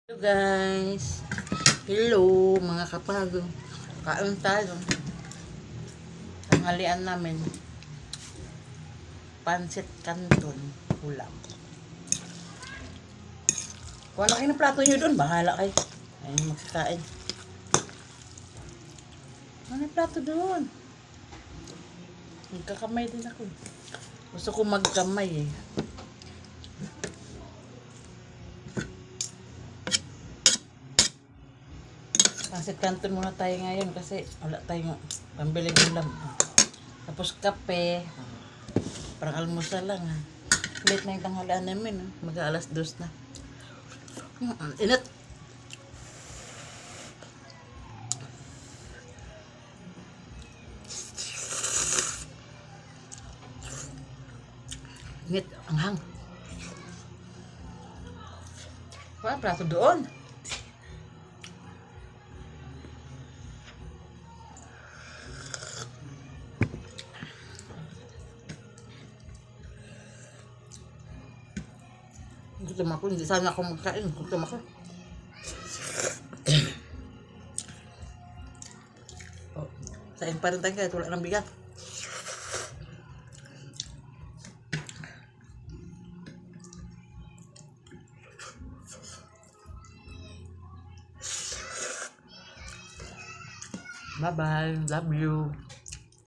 Hello guys, hello mga kapag, kain tayo. Tanghalian namin pancit canton ulam. Kung ano kayo ng plato nyo doon, bahala kayo. Ayun, magsikain. Ano yung plato doon? Magkakamay din ako. Gusto ko magkamay eh. Pancit canton muna tayo ngayon kasi wala tayong pambili ulam. Tapos kape. Parang almusal lang ha. Late na yung tanghalian namin. Mag-aalas 2 na. Init. Init. Anghang. Wala prato doon. Gutom ako, hindi sana ako magkain. Gutom ako. Oh, sain pa rin tayo kahit wala ng bigat. Bye bye, love you.